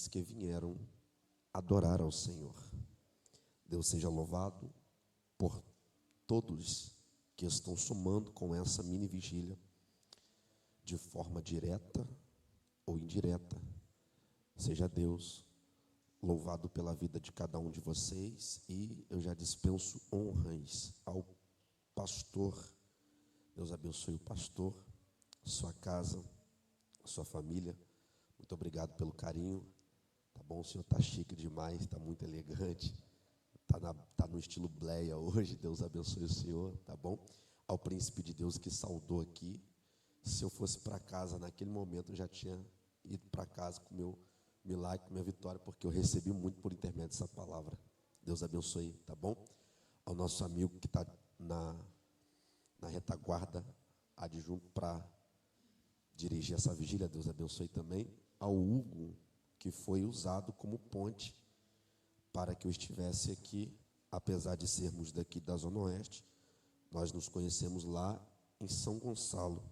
que vieram adorar ao Senhor. Deus seja louvado por todos que estão somando com essa mini vigília, de forma direta ou indireta. Seja Deus louvado pela vida de cada um de vocês, e eu já dispenso honras ao pastor. Deus abençoe o pastor, sua casa, sua família. Muito obrigado pelo carinho. Tá bom, o senhor está chique demais, está muito elegante, tá no estilo Bleia hoje. Deus abençoe o senhor, tá bom? Ao príncipe de Deus que saudou aqui. Se eu fosse para casa naquele momento, eu já tinha ido para casa com o meu milagre, com a minha vitória, porque eu recebi muito por intermédio dessa palavra. Deus abençoe, tá bom? Ao nosso amigo que está na retaguarda, adjunto para dirigir essa vigília, Deus abençoe também. Ao Hugo, que foi usado como ponte para que eu estivesse aqui, apesar de sermos daqui da Zona Oeste. Nós nos conhecemos lá em São Gonçalo,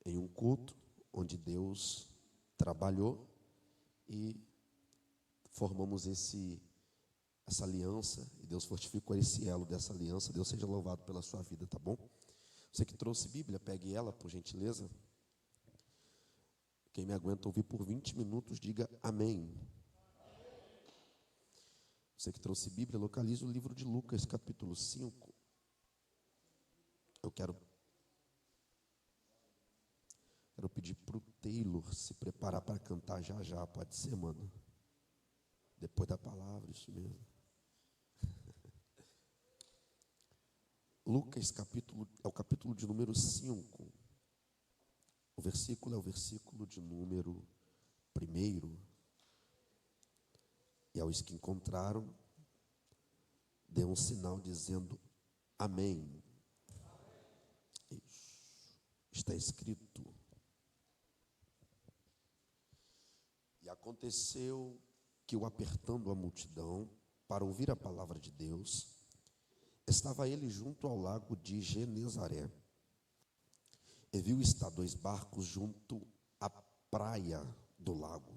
em um culto onde Deus trabalhou e formamos essa aliança, e Deus fortificou esse elo dessa aliança. Deus seja louvado pela sua vida, tá bom? Você que trouxe Bíblia, pegue ela, por gentileza. Quem me aguenta ouvir por 20 minutos, diga amém. Você que trouxe Bíblia, localize o livro de Lucas, capítulo 5. Eu quero pedir para o Taylor se preparar para cantar já, pode ser, mano? Depois da palavra, isso mesmo. Lucas, é o capítulo de número 5. O versículo é o versículo de número 1. E aos que encontraram, dê um sinal dizendo amém. Isso. Está escrito: e aconteceu que, o apertando a multidão para ouvir a palavra de Deus, estava ele junto ao lago de Genezaré, e viu estar 2 barcos junto à praia do lago.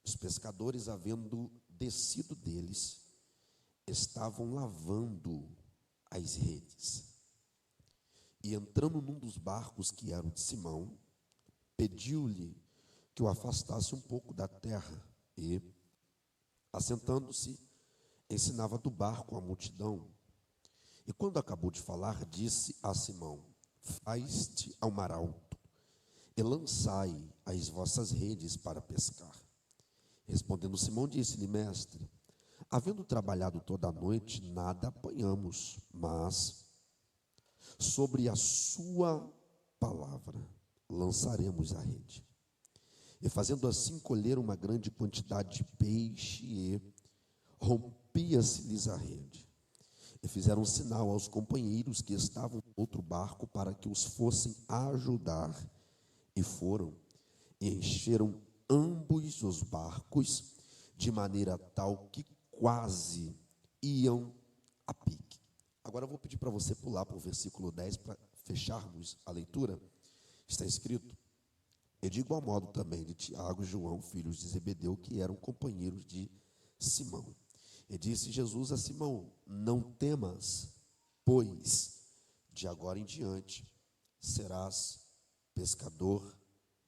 Os pescadores, havendo descido deles, estavam lavando as redes. E entrando num dos barcos, que era o de Simão, pediu-lhe que o afastasse um pouco da terra, e, assentando-se, ensinava do barco a multidão. E quando acabou de falar, disse a Simão: faz-te ao mar alto, e lançai as vossas redes para pescar. Respondendo Simão, disse-lhe: mestre, havendo trabalhado toda a noite, nada apanhamos, mas sobre a sua palavra lançaremos a rede. E fazendo assim, colheram uma grande quantidade de peixe, e rompia-se-lhes a rede. E fizeram sinal aos companheiros que estavam no outro barco para que os fossem ajudar. E foram, e encheram ambos os barcos, de maneira tal que quase iam a pique. Agora eu vou pedir para você pular para o versículo 10 para fecharmos a leitura. Está escrito: e de igual modo também de Tiago e João, filhos de Zebedeu, que eram companheiros de Simão. E disse Jesus a Simão: não temas, pois de agora em diante serás pescador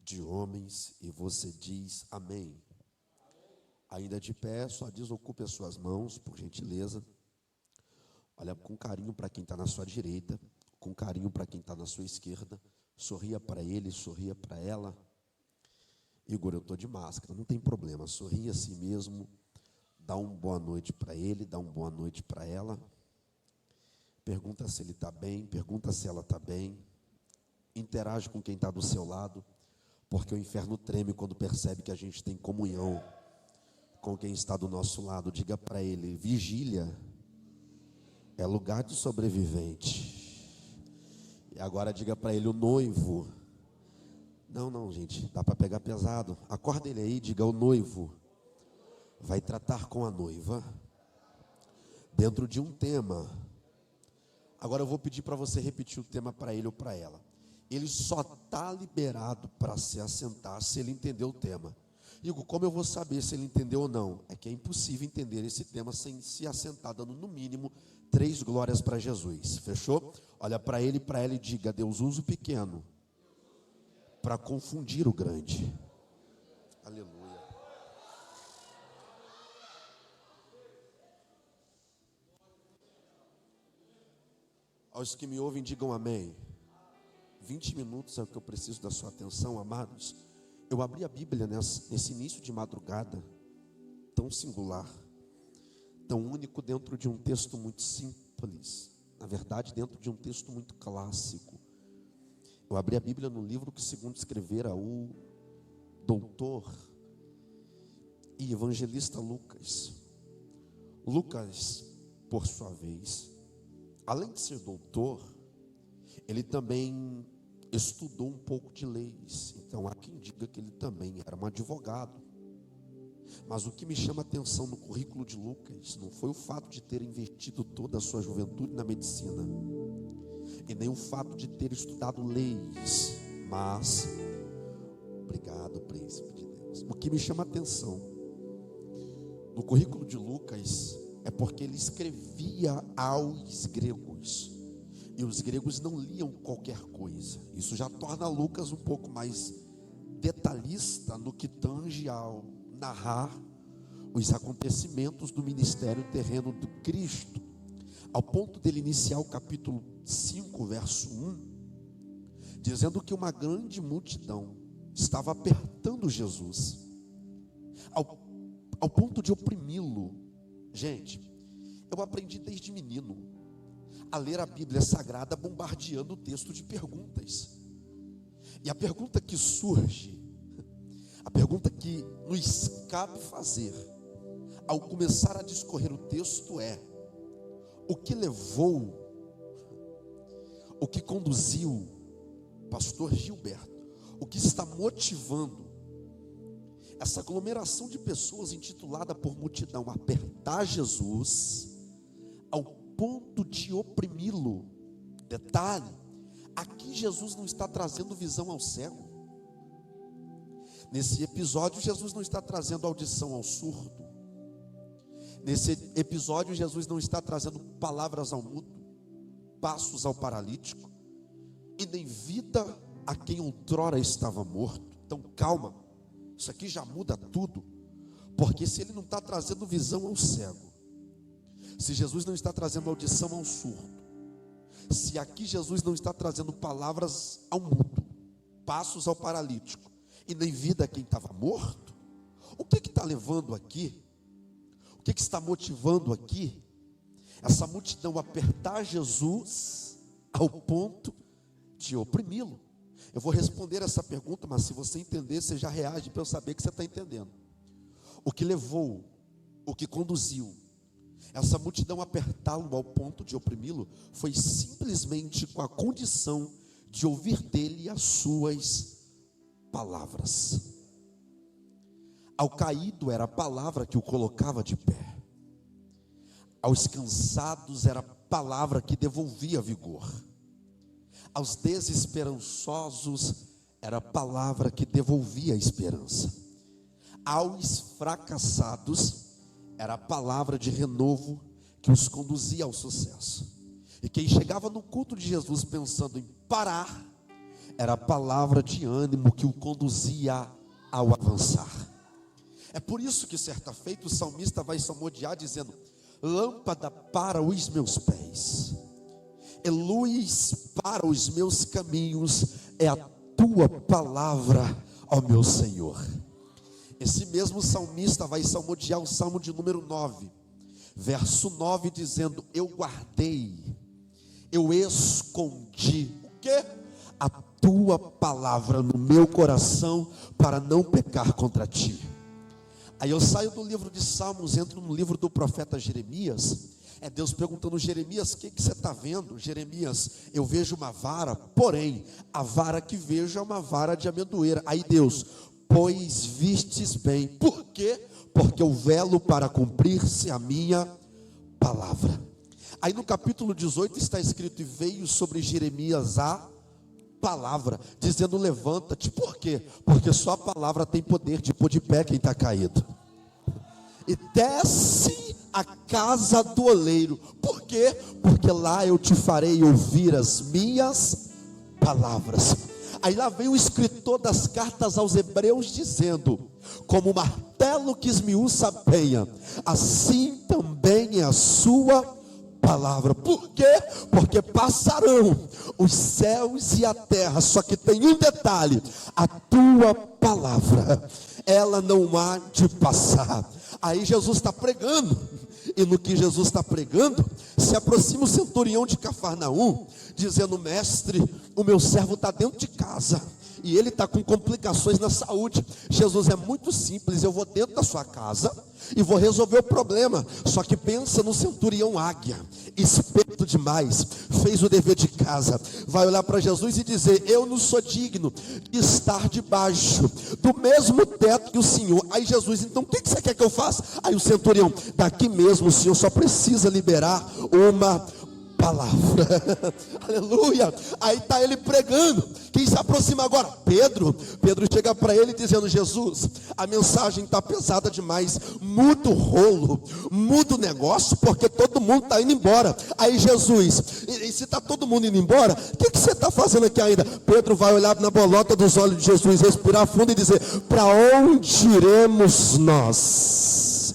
de homens. E você diz amém. Ainda de pé, só desocupe as suas mãos, por gentileza. Olha com carinho para quem está na sua direita, com carinho para quem está na sua esquerda. Sorria para ele, sorria para ela. Igor, eu estou de máscara, não tem problema, sorria a si mesmo. Dá uma boa noite para ele, dá uma boa noite para ela. Pergunta se ele está bem, pergunta se ela está bem. Interage com quem está do seu lado, porque o inferno treme quando percebe que a gente tem comunhão com quem está do nosso lado. Diga para ele: vigília é lugar de sobrevivente. E agora diga para ele: o noivo. Não, gente, dá para pegar pesado. Acorda ele aí, diga: o noivo vai tratar com a noiva dentro de um tema. Agora eu vou pedir para você repetir o tema para ele ou para ela. Ele só está liberado para se assentar se ele entender o tema. Igor, como eu vou saber se ele entendeu ou não? É que é impossível entender esse tema sem se assentar, dando no mínimo 3 glórias para Jesus. Fechou? Olha para ele e diga: Deus usa o pequeno para confundir o grande. Aleluia. Aos que me ouvem, digam amém. 20 minutos é o que eu preciso da sua atenção, amados. Eu abri a Bíblia nesse início de madrugada, tão singular, tão único, dentro de um texto muito simples. Na verdade, dentro de um texto muito clássico. Eu abri a Bíblia no livro que, segundo escrevera o doutor e evangelista Lucas. Lucas, por sua vez, além de ser doutor, ele também estudou um pouco de leis. Então há quem diga que ele também era um advogado. Mas o que me chama a atenção no currículo de Lucas não foi o fato de ter investido toda a sua juventude na medicina, e nem o fato de ter estudado leis, mas, obrigado, príncipe de Deus, o que me chama a atenção no currículo de Lucas é porque ele escrevia aos gregos, e os gregos não liam qualquer coisa. Isso já torna Lucas um pouco mais detalhista no que tange ao narrar os acontecimentos do ministério terreno do Cristo, ao ponto dele iniciar o capítulo 5, verso 1, dizendo que uma grande multidão estava apertando Jesus, ao ponto de oprimi-lo. Gente, eu aprendi desde menino a ler a Bíblia Sagrada bombardeando o texto de perguntas. E a pergunta que surge, a pergunta que nos cabe fazer ao começar a discorrer o texto é: o que levou, o que conduziu, pastor Gilberto, o que está motivando essa aglomeração de pessoas intitulada por multidão a apertar Jesus ao ponto de oprimi-lo? Detalhe, aqui Jesus não está trazendo visão ao cego. Nesse episódio, Jesus não está trazendo audição ao surdo. Nesse episódio, Jesus não está trazendo palavras ao mudo, passos ao paralítico, e nem vida a quem outrora estava morto. Então calma, isso aqui já muda tudo. Porque se ele não está trazendo visão ao cego, se Jesus não está trazendo audição ao surdo, se aqui Jesus não está trazendo palavras ao mudo, passos ao paralítico, e nem vida a quem estava morto, o que está levando aqui? O que está motivando aqui essa multidão a apertar Jesus ao ponto de oprimi-lo? Eu vou responder essa pergunta, mas se você entender, você já reage para eu saber que você está entendendo. O que levou, o que conduziu essa multidão a apertá-lo ao ponto de oprimi-lo foi simplesmente com a condição de ouvir dele as suas palavras. Ao caído era a palavra que o colocava de pé, aos cansados era a palavra que devolvia vigor, aos desesperançosos era a palavra que devolvia esperança, aos fracassados era a palavra de renovo que os conduzia ao sucesso. E quem chegava no culto de Jesus pensando em parar, era a palavra de ânimo que o conduzia ao avançar. É por isso que certa feita o salmista vai salmodiar dizendo: lâmpada para os meus pés e luz para os meus caminhos é a tua palavra, ó meu Senhor. Esse mesmo salmista vai salmodiar o salmo de número 9, verso 9, dizendo: eu guardei, eu escondi o quê? A tua palavra no meu coração para não pecar contra ti. Aí eu saio do livro de Salmos, entro no livro do profeta Jeremias. É Deus perguntando: Jeremias, o que você está vendo? Jeremias: eu vejo uma vara, porém a vara que vejo é uma vara de amendoeira. Aí Deus: pois vistes bem. Por quê? Porque eu velo para cumprir-se a minha palavra. Aí no capítulo 18 está escrito: e veio sobre Jeremias a palavra, dizendo: levanta-te. Por quê? Porque só a palavra tem poder de pôr de pé quem está caído. E desce a casa do oleiro. Por quê? Porque lá eu te farei ouvir as minhas palavras. Aí lá vem o escritor das cartas aos Hebreus dizendo: como o martelo que esmiuça a penha, assim também é a sua palavra. Por quê? Porque passarão os céus e a terra, só que tem um detalhe: a tua palavra, ela não há de passar. Aí Jesus está pregando, e no que Jesus está pregando, se aproxima o centurião de Cafarnaum, dizendo: mestre, o meu servo está dentro de casa, e ele está com complicações na saúde. Jesus: é muito simples, eu vou dentro da sua casa e vou resolver o problema. Só que pensa no centurião águia, esperto demais, fez o dever de casa, vai olhar para Jesus e dizer: eu não sou digno de estar debaixo do mesmo teto que o Senhor. Aí Jesus: então o que você quer que eu faça? Aí o centurião: daqui mesmo o Senhor só precisa liberar uma palavra. Aleluia. Aí está ele pregando. Quem se aproxima agora? Pedro chega para ele dizendo: Jesus, a mensagem está pesada demais, muda o rolo, muda o negócio, porque todo mundo está indo embora. Aí Jesus: e se está todo mundo indo embora, o que você está fazendo aqui ainda? Pedro vai olhar na bolota dos olhos de Jesus, respirar fundo e dizer: para onde iremos nós?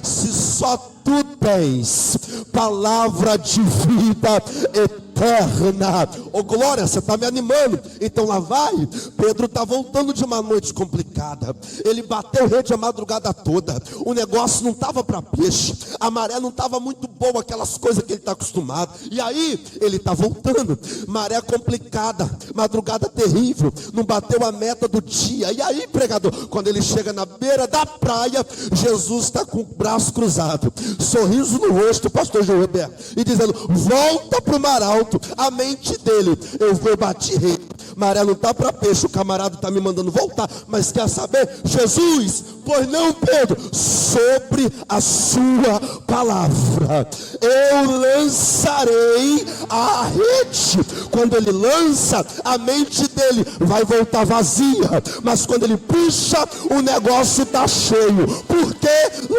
Se só tu tens palavra de vida eterna. Ô glória, você está me animando. Então lá vai. Pedro está voltando de uma noite complicada. Ele bateu rede a madrugada toda. O negócio não estava para peixe. A maré não estava muito boa, aquelas coisas que ele está acostumado. E aí ele está voltando. Maré complicada, madrugada terrível. Não bateu a meta do dia. E aí, pregador, quando ele chega na beira da praia, Jesus está com o braço cruzado, sorriso no rosto, pastor João Roberto, e dizendo: volta para o mar alto. A mente dele: eu bati rei, maré não está para peixe, o camarada está me mandando voltar, mas quer saber? Jesus: pois não, Pedro, sobre a sua palavra eu lançarei a rede. Quando ele lança, a mente dele vai voltar vazia, mas quando ele puxa, o negócio está cheio, porque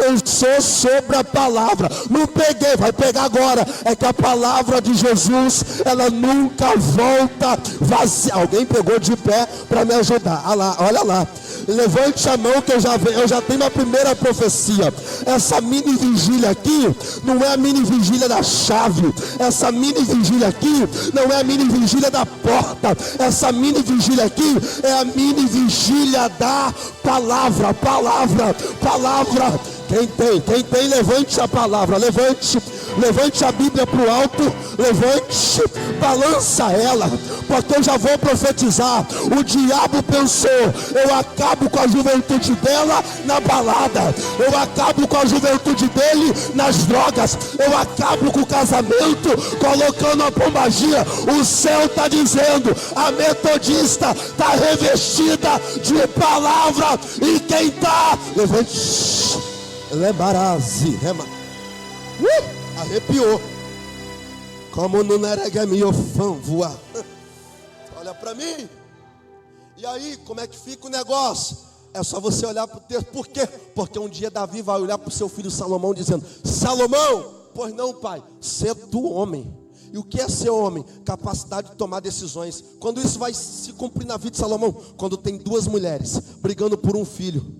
lançou sobre a palavra. Não peguei, vai pegar agora. É que a palavra de Jesus, ela nunca volta vazia. Alguém pegou de pé para me ajudar? Olha lá. Levante a mão que eu já tenho a primeira profecia. Essa mini vigília aqui não é a mini vigília da chave. Essa mini vigília aqui não é a mini vigília da porta. Essa mini vigília aqui é a mini vigília da palavra. Palavra. Quem tem, levante a palavra, levante a Bíblia para o alto, levante, balança ela, porque eu já vou profetizar. O diabo pensou: eu acabo com a juventude dela na balada, eu acabo com a juventude dele nas drogas, eu acabo com o casamento colocando a pombagira. O céu está dizendo: a metodista está revestida de palavra, e quem está, levante. Lebarazi, arrepiou. Como no neregamio-fã voar. Olha para mim. E aí, como é que fica o negócio? É só você olhar para o texto. Por quê? Porque um dia Davi vai olhar para o seu filho Salomão dizendo: Salomão, pois não, pai, ser tu homem. E o que é ser homem? Capacidade de tomar decisões. Quando isso vai se cumprir na vida de Salomão? Quando tem duas mulheres brigando por um filho.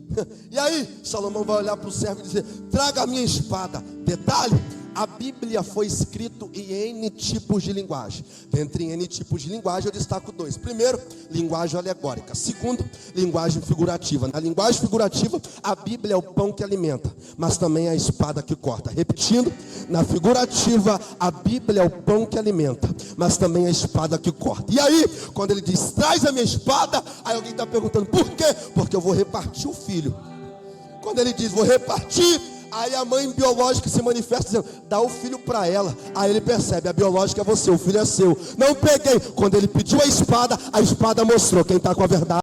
E aí, Salomão vai olhar para o servo e dizer: traga a minha espada. Detalhe: a Bíblia foi escrita em N tipos de linguagem. Dentre N tipos de linguagem eu destaco dois. Primeiro, linguagem alegórica. Segundo, linguagem figurativa. Na linguagem figurativa, a Bíblia é o pão que alimenta, mas também é a espada que corta. Repetindo, na figurativa, a Bíblia é o pão que alimenta, mas também é a espada que corta. E aí, quando ele diz: traz a minha espada, aí alguém está perguntando: por quê? Porque eu vou repartir o filho. Quando ele diz: vou repartir, aí a mãe biológica se manifesta dizendo: dá o filho para ela. Aí ele percebe: a biológica é você, o filho é seu. Não peguei. Quando ele pediu a espada mostrou quem está com a verdade.